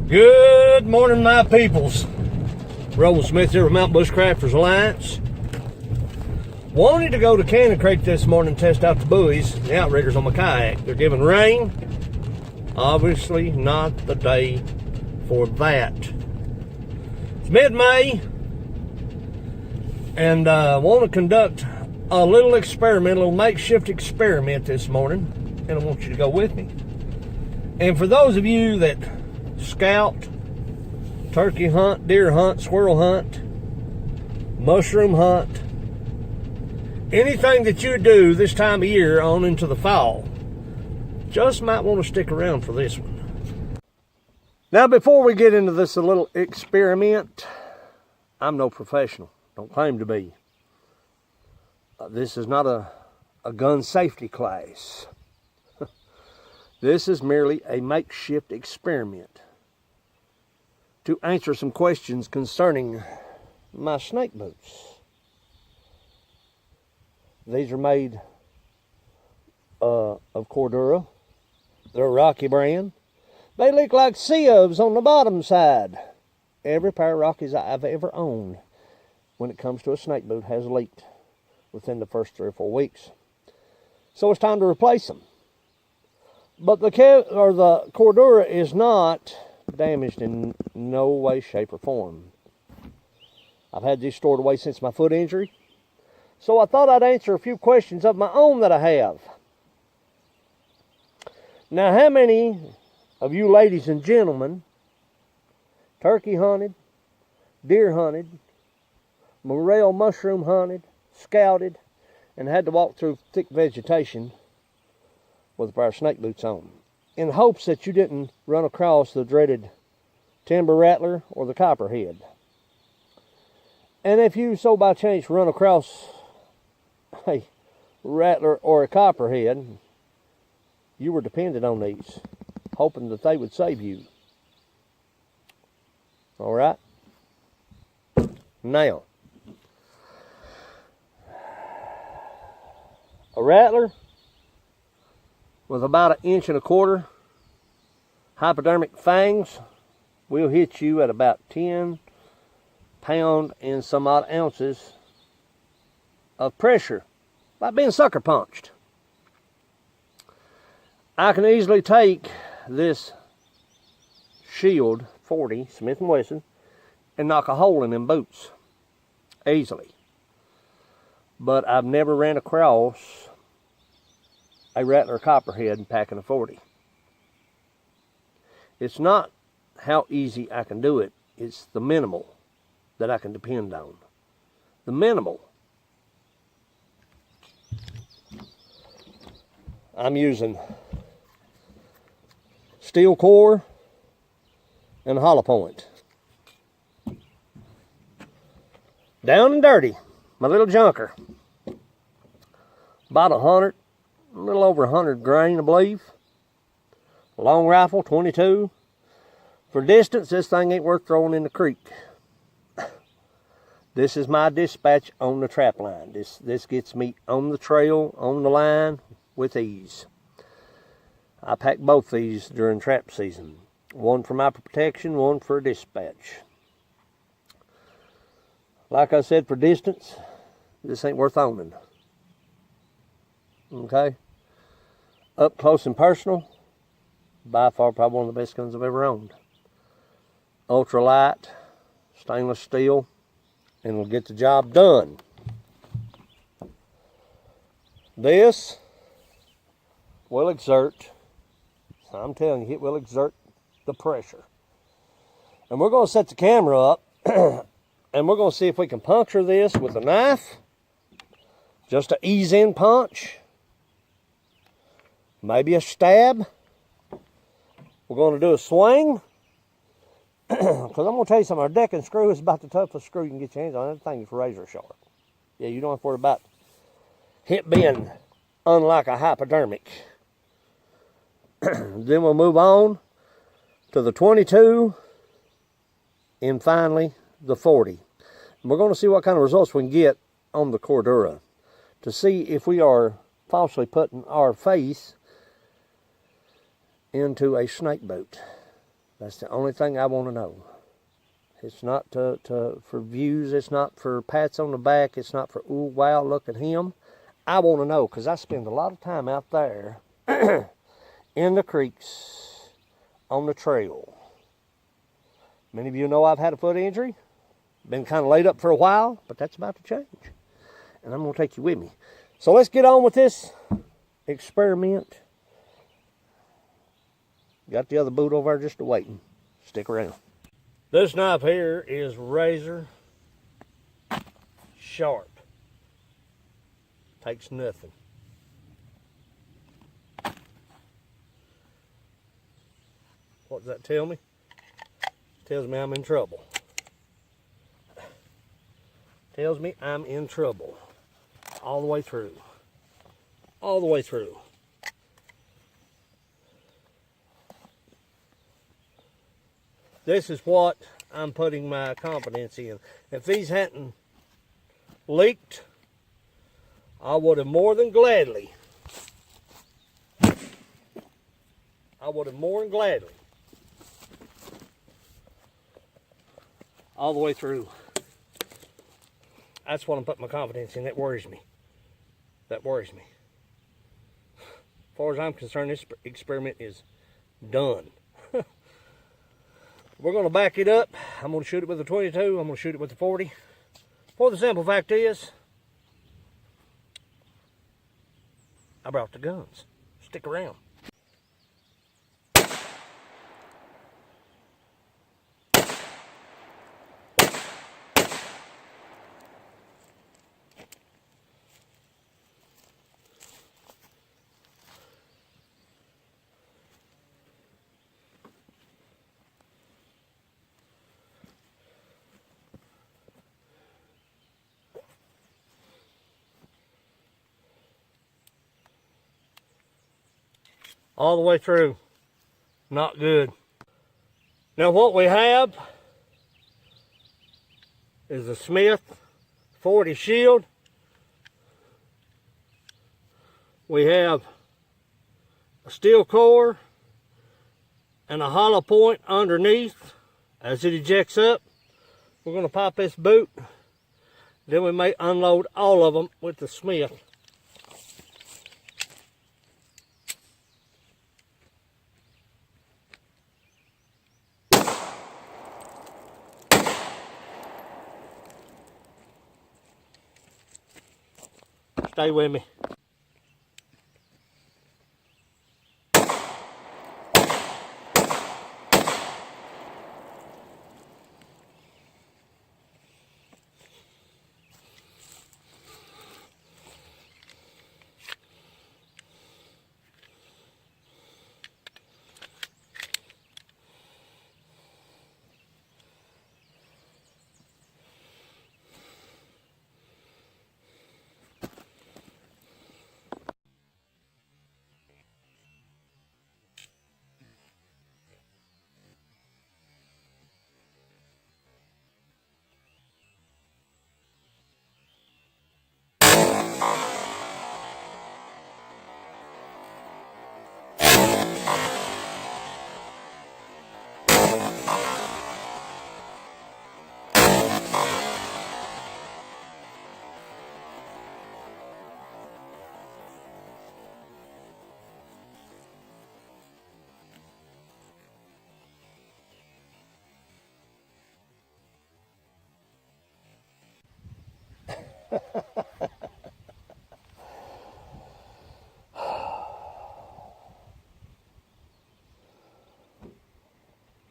Good morning, my peoples. Roland Smith here with Mountain Bush Crafters Alliance. Wanted to go to Cannon Creek this morning and test out the buoys, the outriggers on my kayak. They're giving rain. Obviously not the day for that. It's mid-May, and I want to conduct a little experiment, a little makeshift experiment this morning, and I want you to go with me. And for those of you that scout, turkey hunt, deer hunt, squirrel hunt, mushroom hunt, anything that you do this time of year on into the fall, just might want to stick around for this one. Now, before we get into this little experiment, I'm no professional, don't claim to be. This is not a gun safety class. This is merely a makeshift experiment to answer some questions concerning my snake boots. These are made of Cordura. They're a Rocky brand. They look like sieves on the bottom side. Every pair of Rockies I've ever owned, when it comes to a snake boot, has leaked within the first 3 or 4 weeks. So it's time to replace them. But the Cordura is not damaged in no way, shape, or form. I've had these stored away since my foot injury. So I thought I'd answer a few questions of my own that I have. Now, how many of you ladies and gentlemen turkey hunted, deer hunted, morel mushroom hunted, scouted, and had to walk through thick vegetation with a pair of snake boots on, in hopes that you didn't run across the dreaded timber rattler or the copperhead? And if you so by chance run across a rattler or a copperhead, you were dependent on these, hoping that they would save you. All right? Now, a rattler with about 1.25 inch hypodermic fangs will hit you at about 10 pound and some odd ounces of pressure, like being sucker punched. I can easily take this Shield 40 Smith & Wesson and knock a hole in them boots easily. But I've never ran across a rattler or copperhead packing a 40. It's not how easy I can do it, it's the minimal that I can depend on. The minimal. I'm using steel core and hollow point. Down and dirty, my little junker. About 100, a little over 100 grain, I believe. Long rifle, 22. For distance, this thing ain't worth throwing in the creek. This is my dispatch on the trap line. This gets me on the trail, on the line, with ease. I pack both these during trap season. One for my protection, one for dispatch. Like I said, for distance, this ain't worth owning. Okay? Up close and personal, by far probably one of the best guns I've ever owned. Ultra light, stainless steel, and will get the job done. This will exert, I'm telling you, it will exert the pressure. And we're going to set the camera up and we're going to see if we can puncture this with a knife. Just a ease in punch. Maybe a stab. We're going to do a swing. Because I'm going to tell you something, our decking screw is about the toughest screw you can get your hands on. That thing is razor sharp. Yeah, you don't have to worry about hit being unlike a hypodermic. Then we'll move on to the 22 and finally the 40. And we're going to see what kind of results we can get on the Cordura to see if we are falsely putting our faith into a snake boat. That's the only thing I want to know. It's not for views. It's not for pats on the back. It's not for, ooh, wow, look at him. I want to know because I spend a lot of time out there in the creeks, on the trail. Many of you know I've had a foot injury. Been kind of laid up for a while, but that's about to change. And I'm going to take you with me. So let's get on with this experiment. Got the other boot over there just waiting. Stick around. This knife here is razor sharp. Takes nothing. What does that tell me? Tells me I'm in trouble. Tells me I'm in trouble. All the way through. All the way through. This is what I'm putting my confidence in. If these hadn't leaked, I would have more than gladly. All the way through. That's what I'm putting my confidence in. That worries me. That worries me. As far as I'm concerned, this experiment is done. We're going to back it up. I'm going to shoot it with a 22. I'm going to shoot it with a 40. For the simple fact is, I brought the guns. Stick around. All the way through. Not good. Now what we have is a Smith 40 shield. We have a steel core and a hollow point underneath as it ejects up. We're going to pop this boot. Then we may unload all of them with the Smith. Stay with me.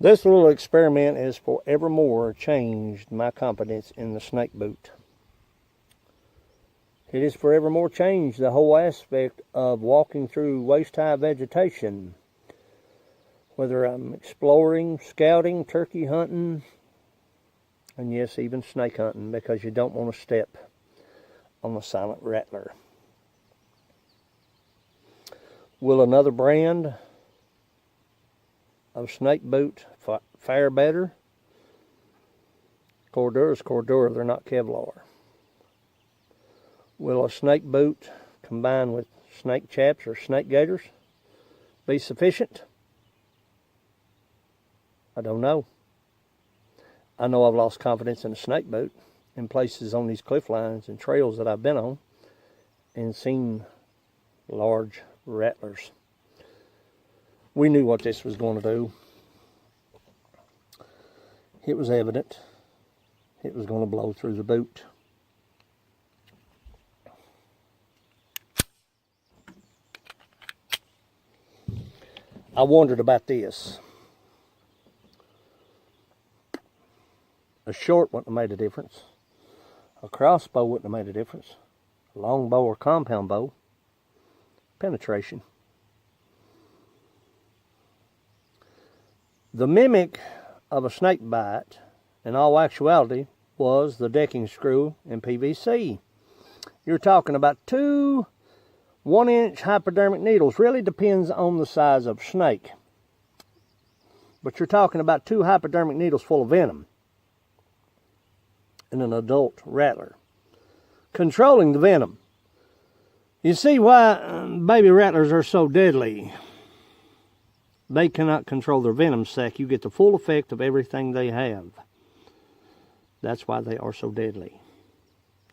This little experiment has forevermore changed my confidence in the snake boot. It has forevermore changed the whole aspect of walking through waist-high vegetation. Whether I'm exploring, scouting, turkey hunting, and yes, even snake hunting, because you don't want to step on the silent rattler. Will another brand of snake boot fare better? Cordura is Cordura, they're not Kevlar. Will a snake boot combined with snake chaps or snake gaiters be sufficient? I don't know. I know I've lost confidence in a snake boat in places on these cliff lines and trails that I've been on and seen large rattlers. We knew what this was going to do. It was evident. It was going to blow through the boat. I wondered about this. A short wouldn't have made a difference. A crossbow wouldn't have made a difference. A long bow or compound bow. Penetration. The mimic of a snake bite, in all actuality, was the decking screw in PVC. You're talking about 2 1-inch hypodermic needles. Really depends on the size of snake. But you're talking about 2 hypodermic needles full of venom in an adult rattler. Controlling the venom. You see why baby rattlers are so deadly. They cannot control their venom sac. You get the full effect of everything they have. That's why they are so deadly.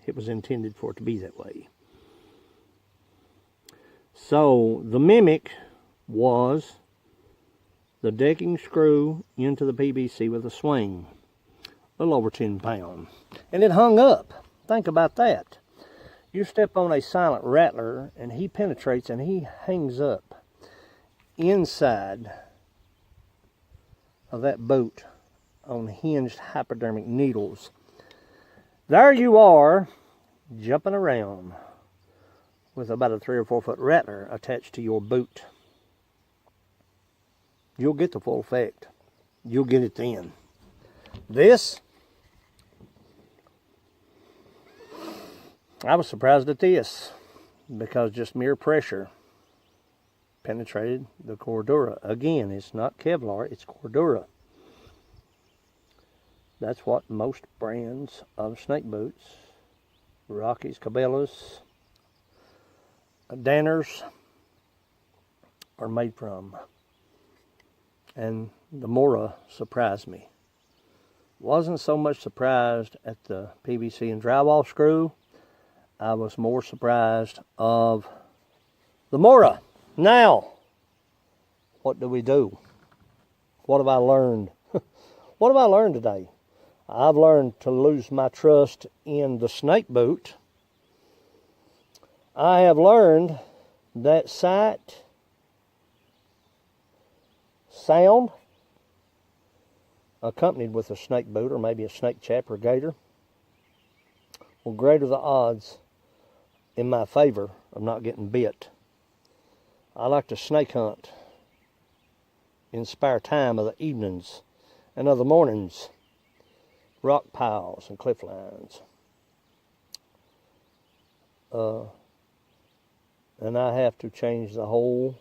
It was intended for it to be that way. So the mimic was the decking screw into the PVC with a swing. A little over 10 pounds. And it hung up. Think about that. You step on a silent rattler and he penetrates and he hangs up inside of that boat on hinged hypodermic needles. There you are, jumping around with about a 3 or 4 foot rattler attached to your boot. You'll get the full effect. You'll get it then. This, I was surprised at this because just mere pressure penetrated the Cordura. Again, it's not Kevlar, it's Cordura. That's what most brands of snake boots, Rockies, Cabela's, Danners, are made from. And the Mora surprised me. Wasn't so much surprised at the PVC and drywall screw. I was more surprised of the Mora. Now, what do we do? What have I learned? What have I learned today? I've learned to lose my trust in the snake boot. I have learned that sight, sound, accompanied with a snake boot or maybe a snake chap or gator, will greater the odds in my favor of not getting bit. I like to snake hunt in spare time of the evenings and of the mornings, rock piles and cliff lines. And I have to change the whole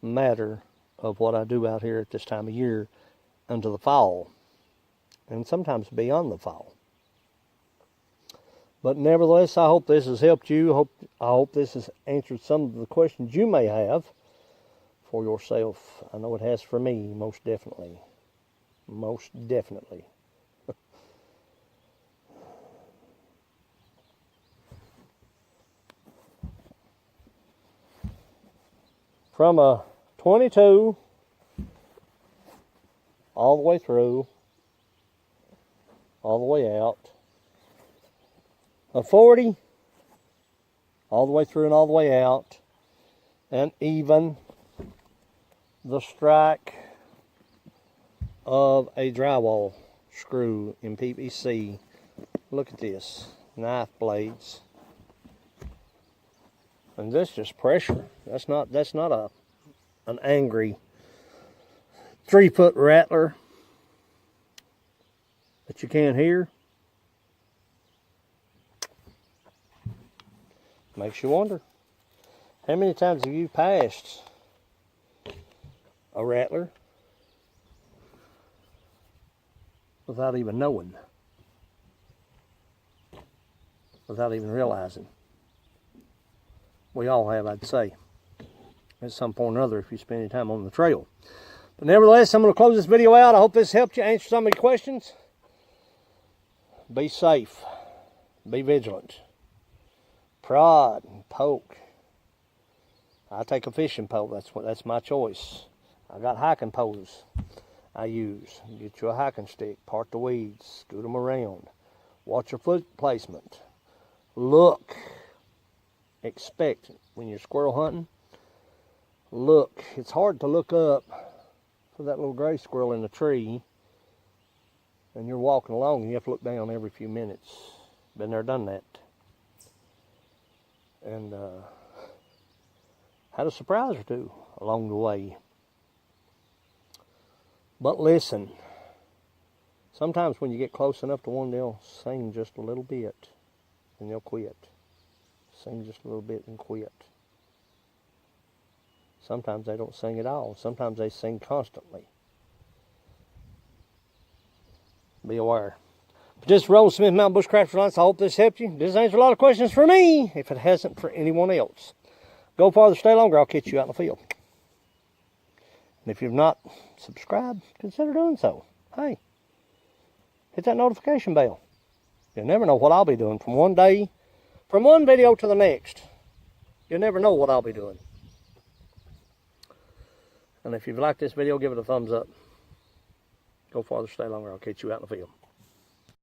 matter of what I do out here at this time of year until the fall, and sometimes beyond the fall. But nevertheless, I hope this has helped you. I hope this has answered some of the questions you may have for yourself. I know it has for me, most definitely. Most definitely. From a 22 all the way through, all the way out, a 40 all the way through and all the way out, and even the strike of a drywall screw in PVC. Look at this, knife blades. And this is just pressure. That's not an angry 3-foot rattler that you can't hear. Makes you wonder, how many times have you passed a rattler without even knowing, without even realizing? We all have, I'd say, at some point or another, if you spend any time on the trail. But nevertheless, I'm going to close this video out. I hope this helped you answer some of your questions. Be safe. Be vigilant. Prod and poke. I take a fishing pole. That's my choice. I got hiking poles I use. Get you a hiking stick. Part the weeds. Scoot them around. Watch your foot placement. Look. Expect. When you're squirrel hunting, look. It's hard to look up for that little gray squirrel in the tree, and you're walking along and you have to look down every few minutes. Been there, done that. And had a surprise or two along the way. But listen, sometimes when you get close enough to one, they'll sing just a little bit and they'll quit. Sing just a little bit and quit. Sometimes they don't sing at all. Sometimes they sing constantly. Be aware. But this is Roland Smith, Mountain Bushcraft Reliance. I hope this helped you. This answered a lot of questions for me, if it hasn't for anyone else. Go farther, stay longer. I'll catch you out in the field. And if you've not subscribed, consider doing so. Hey, hit that notification bell. You'll never know what I'll be doing from one video to the next. You'll never know what I'll be doing. And if you've liked this video, give it a thumbs up. Go farther, stay longer. I'll catch you out in the field.